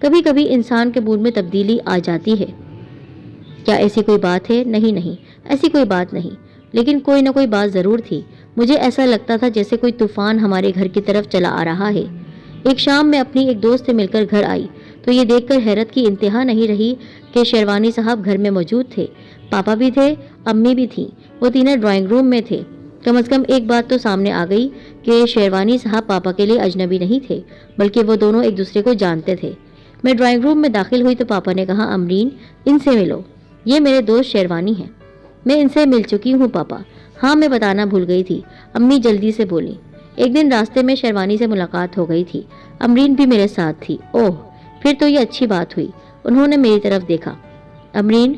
کبھی کبھی انسان کے موڈ میں تبدیلی آ جاتی ہے۔ کیا ایسی کوئی بات ہے؟ نہیں، ایسی کوئی بات نہیں، لیکن کوئی نہ کوئی بات ضرور تھی۔ مجھے ایسا لگتا تھا جیسے کوئی طوفان ہمارے گھر کی طرف چلا آ رہا ہے۔ ایک شام میں اپنی ایک دوست سے مل کر گھر آئی تو یہ دیکھ کر حیرت کی انتہا نہیں رہی کہ شیروانی صاحب گھر میں موجود تھے۔ پاپا بھی تھے، امی بھی تھیں، وہ تینوں ڈرائنگ روم میں تھے۔ کم از کم ایک بات تو سامنے آ گئی کہ شیروانی صاحب پاپا کے لیے اجنبی نہیں تھے، بلکہ وہ دونوں ایک دوسرے کو جانتے تھے۔ میں ڈرائنگ روم میں داخل ہوئی تو پاپا نے کہا، امرین، ان سے ملو، یہ میرے دوست شیروانی ہیں۔ میں ان سے مل چکی ہوں پاپا۔ ہاں، میں بتانا بھول گئی تھی، امی جلدی سے بولی۔ ایک دن راستے میں شیروانی سے ملاقات ہو گئی تھی، امرین بھی میرے ساتھ تھی۔ اوہ، پھر تو یہ اچھی بات ہوئی۔ انہوں نے میری طرف دیکھا۔ امرین،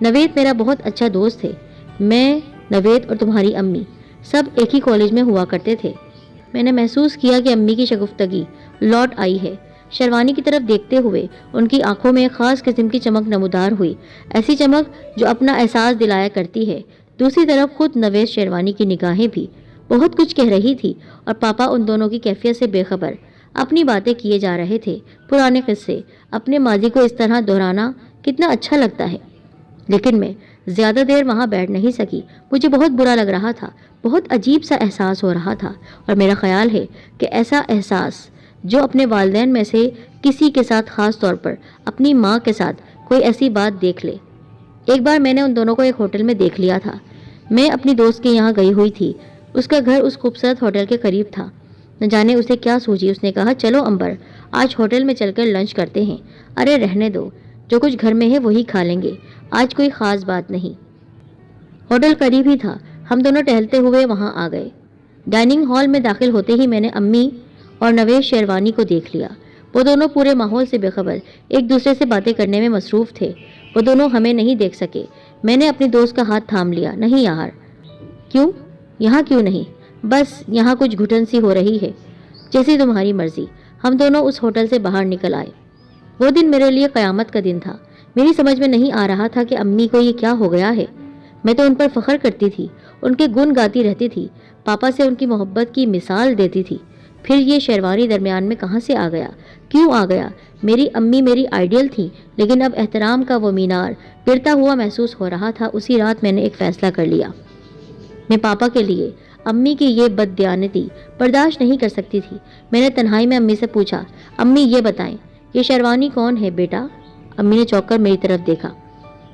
نوید میرا بہت اچھا دوست ہے۔ میں، نوید اور تمہاری امی سب ایک ہی کالج میں ہوا کرتے تھے۔ میں نے محسوس کیا کہ امی کی شگفتگی لوٹ آئی ہے۔ شیروانی کی طرف دیکھتے ہوئے ان کی آنکھوں میں ایک خاص قسم کی چمک نمودار ہوئی، ایسی چمک جو اپنا احساس دلایا کرتی ہے۔ دوسری طرف خود نوید شیروانی کی نگاہیں بھی بہت کچھ کہہ رہی تھی اور پاپا ان دونوں کی کیفیت سے بے خبر اپنی باتیں کیے جا رہے تھے۔ پرانے قصے، اپنے ماضی کو اس طرح دہرانا کتنا اچھا لگتا ہے۔ لیکن میں زیادہ دیر وہاں بیٹھ نہیں سکی۔ مجھے بہت برا لگ رہا تھا، بہت عجیب سا احساس ہو رہا تھا، اور میرا خیال ہے کہ ایسا احساس جو اپنے والدین میں سے کسی کے ساتھ، خاص طور پر اپنی ماں کے ساتھ کوئی ایسی بات دیکھ لے۔ ایک بار میں نے ان دونوں کو ایک ہوٹل میں دیکھ لیا تھا۔ میں اپنی دوست کے یہاں گئی ہوئی تھی، اس کا گھر اس خوبصورت ہوٹل کے قریب تھا۔ نہ جانے اسے کیا سوچی، اس نے کہا، چلو امبر، آج ہوٹل میں چل کر لنچ کرتے ہیں۔ ارے رہنے دو، جو کچھ گھر میں ہے وہی کھا لیں گے، آج کوئی خاص بات نہیں۔ ہوٹل قریب ہی تھا، ہم دونوں ٹہلتے ہوئے وہاں آ گئے۔ ڈائننگ ہال میں داخل ہوتے ہی میں نے امی اور نوید شیروانی کو دیکھ لیا۔ وہ دونوں پورے ماحول سے بے خبر ایک دوسرے سے باتیں کرنے میں مصروف تھے۔ وہ دونوں ہمیں نہیں دیکھ سکے۔ میں نے اپنی دوست کا ہاتھ تھام لیا۔ نہیں یار۔ کیوں؟ یہاں کیوں نہیں؟ بس یہاں کچھ گھٹن سی ہو رہی ہے۔ جیسی تمہاری مرضی۔ ہم دونوں اس ہوٹل سے باہر نکل آئے۔ وہ دن میرے لیے قیامت کا دن تھا۔ میری سمجھ میں نہیں آ رہا تھا کہ امی کو یہ کیا ہو گیا ہے۔ میں تو ان پر فخر کرتی تھی، ان کے گن گاتی رہتی تھی، پاپا سے ان کی محبت کی مثال دیتی تھی۔ پھر یہ شیروانی درمیان میں کہاں سے آ گیا؟ کیوں آ گیا؟ میری امی میری آئیڈیل تھی، لیکن اب احترام کا وہ مینار گرتا ہوا محسوس ہو رہا تھا۔ اسی رات میں نے ایک فیصلہ کر لیا۔ میں پاپا کے لیے امی کی یہ بددیانتی برداشت نہیں کر سکتی تھی۔ میں نے تنہائی میں امی سے پوچھا، امی یہ بتائیں، یہ شیروانی کون ہے بیٹا؟ امی نے چونک کر میری طرف دیکھا۔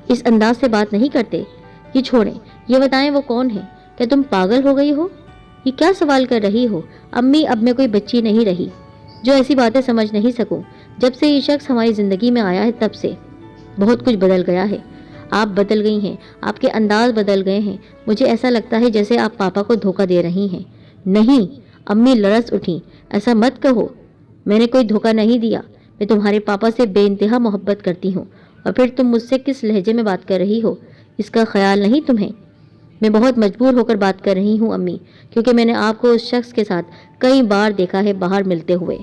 اس انداز سے بات نہیں کرتے۔ یہ چھوڑیں، یہ بتائیں وہ کون ہے؟ کیا تم پاگل ہو گئی ہو؟ یہ کیا سوال کر رہی ہو امی؟ اب میں کوئی بچی نہیں رہی جو ایسی باتیں سمجھ نہیں سکوں۔ جب سے یہ شخص ہماری زندگی میں آیا ہے تب سے بہت کچھ بدل گیا ہے۔ آپ بدل گئی ہیں، آپ کے انداز بدل گئے ہیں۔ مجھے ایسا لگتا ہے جیسے آپ پاپا کو دھوکہ دے رہی ہیں۔ نہیں، امی لرز اٹھیں، ایسا مت کہو، میں نے کوئی دھوکہ نہیں دیا۔ میں تمہارے پاپا سے بے انتہا محبت کرتی ہوں، اور پھر تم مجھ سے کس لہجے میں بات کر رہی ہو، اس کا خیال نہیں تمہیں؟ میں بہت مجبور ہو کر بات کر رہی ہوں امی، کیونکہ میں نے آپ کو اس شخص کے ساتھ کئی بار دیکھا ہے باہر ملتے ہوئے۔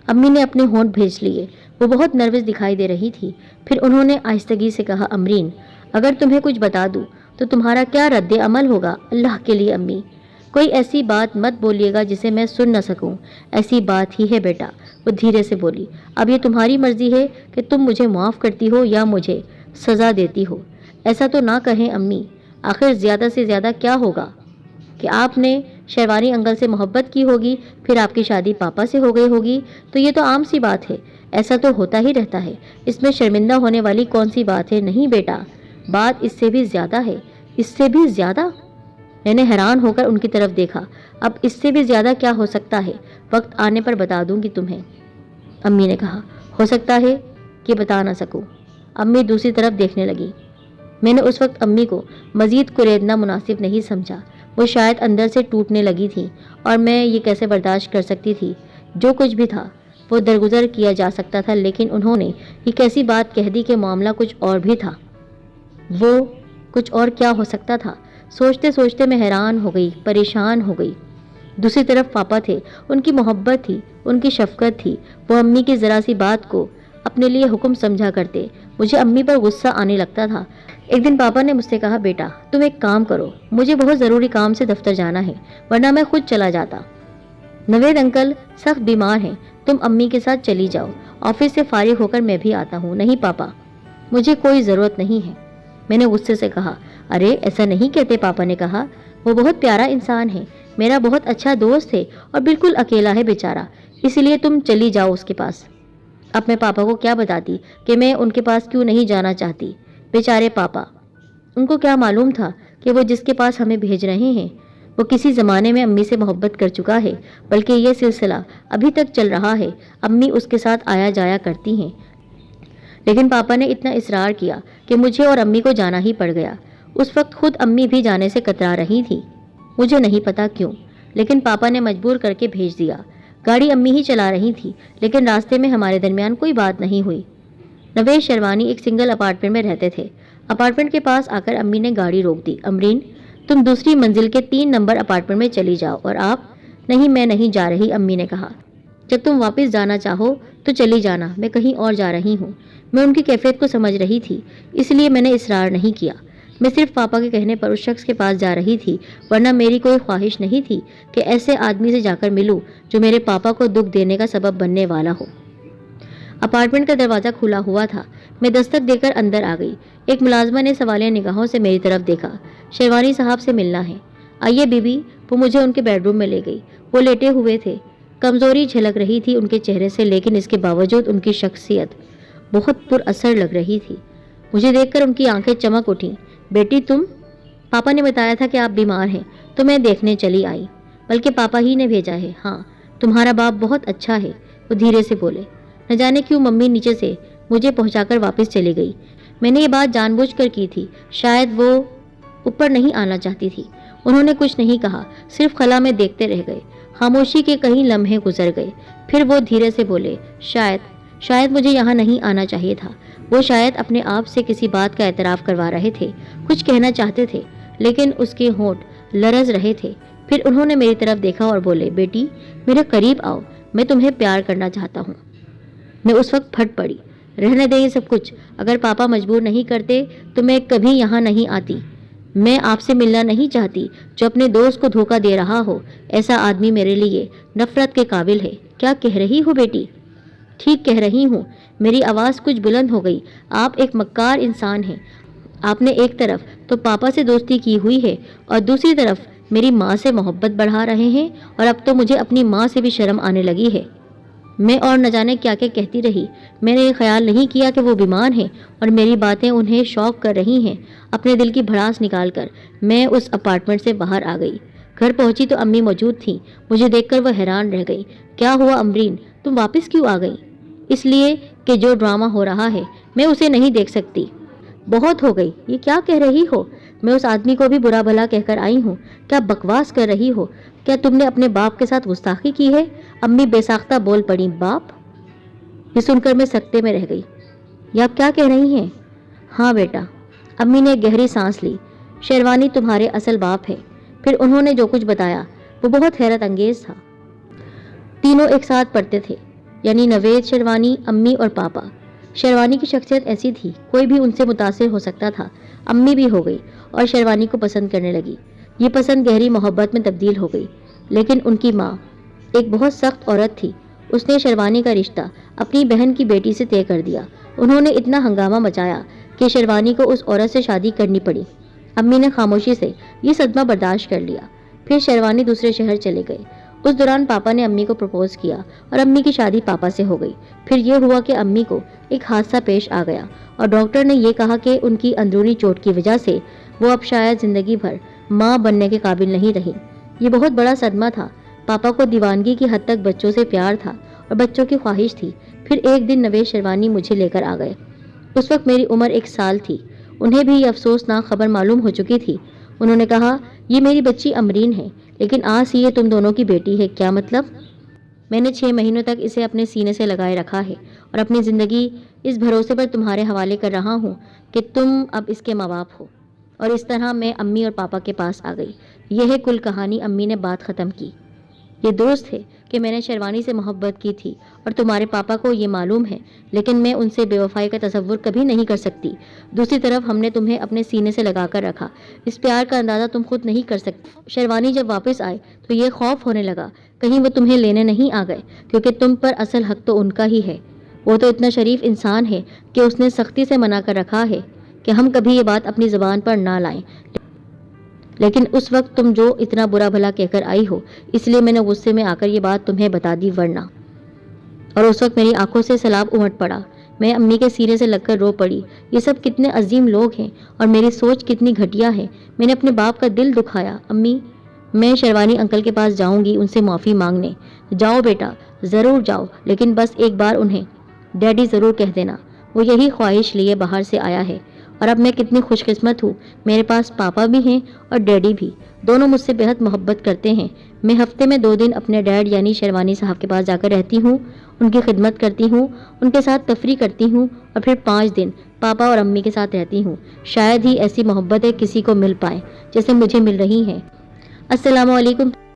امی نے اپنے ہونٹ بھیج لیے، وہ بہت نروس دکھائی دے رہی تھی۔ پھر انہوں نے آہستگی سے کہا، امرین، اگر تمہیں کچھ بتا دوں تو تمہارا کیا رد عمل ہوگا؟ اللہ کے لیے امی، کوئی ایسی بات مت بولیے گا جسے میں سن نہ سکوں۔ ایسی بات ہی ہے بیٹا، وہ دھیرے سے بولی۔ اب یہ تمہاری مرضی ہے کہ تم مجھے معاف کرتی ہو یا مجھے سزا دیتی ہو۔ ایسا تو نہ کہیں امی، آخر زیادہ سے زیادہ کیا ہوگا کہ آپ نے شیروانی انکل سے محبت کی ہوگی، پھر آپ کی شادی پاپا سے ہو گئی ہوگی، تو یہ تو عام سی بات ہے، ایسا تو ہوتا ہی رہتا ہے، اس میں شرمندہ ہونے والی کون سی بات ہے؟ نہیں بیٹا، بات اس سے بھی زیادہ ہے۔ اس سے بھی زیادہ؟ میں نے حیران ہو کر ان کی طرف دیکھا۔ اب اس سے بھی زیادہ کیا ہو سکتا ہے؟ وقت آنے پر بتا دوں گی تمہیں، امی نے کہا۔ ہو سکتا ہے کہ بتا نہ سکوں۔ امی دوسری طرف دیکھنے لگی۔ میں نے اس وقت امی کو مزید کریدنا مناسب نہیں سمجھا۔ وہ شاید اندر سے ٹوٹنے لگی تھی، اور میں یہ کیسے برداشت کر سکتی تھی؟ جو کچھ بھی تھا وہ درگزر کیا جا سکتا تھا، لیکن انہوں نے یہ کیسی بات کہہ دی کہ معاملہ کچھ اور بھی تھا۔ وہ کچھ اور کیا ہو سکتا تھا؟ سوچتے سوچتے میں حیران ہو گئی، پریشان ہو گئی۔ دوسری طرف پاپا تھے، ان کی محبت تھی، ان کی شفقت تھی، وہ امی کی ذرا سی بات کو اپنے لیے حکم سمجھا کرتے۔ مجھے امی پر غصہ آنے لگتا تھا۔ ایک دن پاپا نے مجھ سے کہا، بیٹا تم ایک کام کرو، مجھے بہت ضروری کام سے دفتر جانا ہے، ورنہ میں خود چلا جاتا۔ نوید انکل سخت بیمار ہیں، تم امی کے ساتھ چلی جاؤ، آفس سے فارغ ہو کر میں بھی آتا ہوں۔ نہیں پاپا، مجھے کوئی ضرورت نہیں ہے، میں نے غصے سے کہا۔ ارے ایسا نہیں کہتے، پاپا نے کہا، وہ بہت پیارا انسان ہے، میرا بہت اچھا دوست ہے اور بالکل اکیلا ہے بیچارہ، اس لیے تم چلی جاؤ اس کے پاس۔ اب میں پاپا کو کیا بتاتی کہ میں ان کے پاس کیوں نہیں جانا چاہتی؟ بیچارے پاپا، ان کو کیا معلوم تھا کہ وہ جس کے پاس ہمیں بھیج رہے ہیں وہ کسی زمانے میں امی سے محبت کر چکا ہے، بلکہ یہ سلسلہ ابھی تک چل رہا ہے، امی اس کے ساتھ آیا جایا کرتی ہیں۔ لیکن پاپا نے اتنا اصرار کیا کہ مجھے اور امی کو جانا ہی پڑ گیا۔ اس وقت خود امی بھی جانے سے کترا رہی تھی، مجھے نہیں پتا کیوں، لیکن پاپا نے مجبور کر کے بھیج دیا۔ گاڑی امی ہی چلا رہی تھی، لیکن راستے میں ہمارے درمیان کوئی بات نہیں ہوئی۔ نویش شیروانی ایک سنگل اپارٹمنٹ میں رہتے تھے۔ اپارٹمنٹ کے پاس آ کر امی نے گاڑی روک دی۔ امرین، تم دوسری منزل کے 3 نمبر اپارٹمنٹ میں چلی جاؤ اور آپ؟ نہیں، میں نہیں جا رہی، امی نے کہا۔ جب تم واپس جانا چاہو تو چلی جانا، میں کہیں اور جا رہی ہوں۔ میں ان کی کیفیت کو سمجھ رہی تھی، اس لیے میں نے اصرار نہیں کیا۔ میں صرف پاپا کے کہنے پر اس شخص کے پاس جا رہی تھی، ورنہ میری کوئی خواہش نہیں تھی کہ ایسے آدمی سے جا کر ملوں جو میرے پاپا کو دکھ دینے کا سبب بننے والا ہو۔ اپارٹمنٹ کا دروازہ کھلا ہوا تھا، میں دستک دے کر اندر آ گئی۔ ایک ملازمہ نے سوالیہ نگاہوں سے میری طرف دیکھا۔ شیروانی صاحب سے ملنا ہے۔ آئیے بی بی، وہ مجھے ان کے بیڈ روم میں لے گئی۔ وہ لیٹے ہوئے تھے، کمزوری جھلک رہی تھی ان کے چہرے سے، لیکن اس کے باوجود ان کی شخصیت بہت پر اثر لگ رہی تھی۔ مجھے دیکھ کر ان کی آنکھیں چمک اٹھیں۔ بیٹی تم؟ پاپا نے بتایا تھا کہ آپ بیمار ہیں تو میں دیکھنے چلی آئی، بلکہ پاپا ہی نے بھیجا ہے۔ ہاں، تمہارا باپ بہت اچھا ہے، وہ دھیرے سے بولے۔ نہ جانے کیوں ممی نیچے سے مجھے پہنچا کر واپس چلی گئی۔ میں نے یہ بات جان بوجھ کر کی تھی، شاید وہ اوپر نہیں آنا چاہتی تھی۔ انہوں نے کچھ نہیں کہا، صرف خلا میں دیکھتے رہ گئے۔ خاموشی کے کئی لمحے گزر گئے، پھر وہ دھیرے سے بولے، شاید مجھے یہاں نہیں آنا چاہیے تھا۔ وہ شاید اپنے آپ سے کسی بات کا اعتراف کروا رہے تھے، کچھ کہنا چاہتے تھے، لیکن اس کے ہونٹ لرز رہے تھے۔ پھر انہوں نے میری طرف دیکھا اور بولے، بیٹی میرے قریب آؤ، میں تمہیں پیار کرنا چاہتا ہوں۔ میں اس وقت پھٹ پڑی۔ رہنے دیں یہ سب کچھ، اگر پاپا مجبور نہیں کرتے تو میں کبھی یہاں نہیں آتی۔ میں آپ سے ملنا نہیں چاہتی، جو اپنے دوست کو دھوکہ دے رہا ہو، ایسا آدمی میرے لیے نفرت کے قابل ہے۔ کیا کہہ رہی ہو بیٹی؟ ٹھیک کہہ رہی ہوں، میری آواز کچھ بلند ہو گئی۔ آپ ایک مکار انسان ہیں۔ آپ نے ایک طرف تو پاپا سے دوستی کی ہوئی ہے اور دوسری طرف میری ماں سے محبت بڑھا رہے ہیں، اور اب تو مجھے اپنی ماں سے بھی شرم آنے لگی ہے۔ میں اور نہ جانے کیا کیا کہتی رہی۔ میں نے یہ خیال نہیں کیا کہ وہ بیمار ہیں اور میری باتیں انہیں شوق کر رہی ہیں۔ اپنے دل کی بھڑاس نکال کر میں اس اپارٹمنٹ سے باہر آ گئی۔ گھر پہنچی تو امی موجود تھیں۔ مجھے دیکھ کر وہ حیران رہ گئی۔ کیا ہوا امرین، تم واپس کیوں آ گئی؟ اس لیے کہ جو ڈرامہ ہو رہا ہے میں اسے نہیں دیکھ سکتی۔ بہت ہو گئی، یہ کیا کہہ رہی ہو؟ میں اس آدمی کو بھی برا بھلا کہہ کر آئی ہوں۔ کیا بکواس کر رہی ہو؟ کیا تم نے اپنے باپ کے ساتھ گستاخی کی ہے؟ امی بے ساختہ بول پڑی۔ باپ؟ یہ سن کر میں سکتے میں رہ گئی۔ یہ آپ کیا کہہ رہی ہیں؟ ہاں بیٹا، امی نے گہری سانس لی، شیروانی تمہارے اصل باپ ہے۔ پھر انہوں نے جو کچھ بتایا وہ بہت حیرت انگیز تھا۔ تینوں ایک ساتھ پڑھتے تھے، یعنی نوید، شیروانی، امی اور پاپا۔ شیروانی کی شخصیت ایسی تھی، کوئی بھی ان سے متاثر ہو سکتا تھا۔ امی بھی ہو گئی اور شیروانی کو پسند کرنے لگی۔ یہ پسند گہری محبت میں تبدیل ہو گئی۔ لیکن ان کی ماں ایک بہت سخت عورت تھی۔ اس نے شیروانی کا رشتہ اپنی بہن کی بیٹی سے طے کر دیا۔ انہوں نے اتنا ہنگامہ مچایا کہ شیروانی کو اس عورت سے شادی کرنی پڑی۔ امی نے خاموشی سے یہ صدمہ برداشت کر لیا۔ پھر شیروانی دوسرے شہر چلے گئے۔ اس دوران پاپا نے امی کو پرپوز کیا اور امی کی شادی پاپا سے ہو گئی۔ پھر یہ ہوا کہ امی کو ایک حادثہ پیش آ گیا اور ڈاکٹر نے یہ کہا کہ ان کی اندرونی چوٹ کی وجہ سے وہ اب شاید زندگی بھر ماں بننے کے قابل نہیں رہی۔ یہ بہت بڑا صدمہ تھا۔ پاپا کو دیوانگی کی حد تک بچوں سے پیار تھا اور بچوں کی خواہش تھی۔ پھر ایک دن نوید شیروانی مجھے لے کر آ گئے۔ اس وقت میری عمر 1 سال تھی۔ انہیں بھی یہ افسوسناک خبر معلوم ہو چکی تھی۔ انہوں نے کہا، یہ میری بچی امرین ہے، لیکن آج سے یہ تم دونوں کی بیٹی ہے۔ کیا مطلب؟ میں نے 6 مہینوں تک اسے اپنے سینے سے لگائے رکھا ہے اور اپنی زندگی اس بھروسے پر تمہارے حوالے کر رہا ہوں کہ تم اب اس کے ماں باپ ہو۔ اور اس طرح میں امی اور پاپا کے پاس آ گئی۔ یہ ہے کل کہانی۔ امی نے بات ختم کی۔ یہ درست ہے کہ میں نے شیروانی سے محبت کی تھی اور تمہارے پاپا کو یہ معلوم ہے، لیکن میں ان سے بے وفائی کا تصور کبھی نہیں کر سکتی۔ دوسری طرف ہم نے تمہیں اپنے سینے سے لگا کر رکھا، اس پیار کا اندازہ تم خود نہیں کر سکتی۔ شیروانی جب واپس آئے تو یہ خوف ہونے لگا کہیں وہ تمہیں لینے نہیں آ گئے، کیونکہ تم پر اصل حق تو ان کا ہی ہے۔ وہ تو اتنا شریف انسان ہے کہ اس نے سختی سے منع کر رکھا ہے کہ ہم کبھی یہ بات اپنی زبان پر نہ لائیں، لیکن اس وقت تم جو اتنا برا بھلا کہہ کر آئی ہو، اس لیے میں نے غصے میں آ کر یہ بات تمہیں بتا دی، ورنہ۔ اور اس وقت میری آنکھوں سے سیلاب امٹ پڑا، میں امی کے سینے سے لگ کر رو پڑی۔ یہ سب کتنے عظیم لوگ ہیں اور میری سوچ کتنی گھٹیا ہے، میں نے اپنے باپ کا دل دکھایا۔ امی، میں شیروانی انکل کے پاس جاؤں گی ان سے معافی مانگنے۔ جاؤ بیٹا، ضرور جاؤ، لیکن بس ایک بار انہیں ڈیڈی ضرور کہہ دینا، وہ یہی خواہش لیے باہر سے آیا ہے۔ اور اب میں کتنی خوش قسمت ہوں، میرے پاس پاپا بھی ہیں اور ڈیڈی بھی، دونوں مجھ سے بہت محبت کرتے ہیں۔ میں ہفتے میں 2 دن اپنے ڈیڈ یعنی شیروانی صاحب کے پاس جا کر رہتی ہوں، ان کی خدمت کرتی ہوں، ان کے ساتھ تفریح کرتی ہوں، اور پھر 5 دن پاپا اور امی کے ساتھ رہتی ہوں۔ شاید ہی ایسی محبتیں کسی کو مل پائیں جیسے مجھے مل رہی ہیں۔ السلام علیکم۔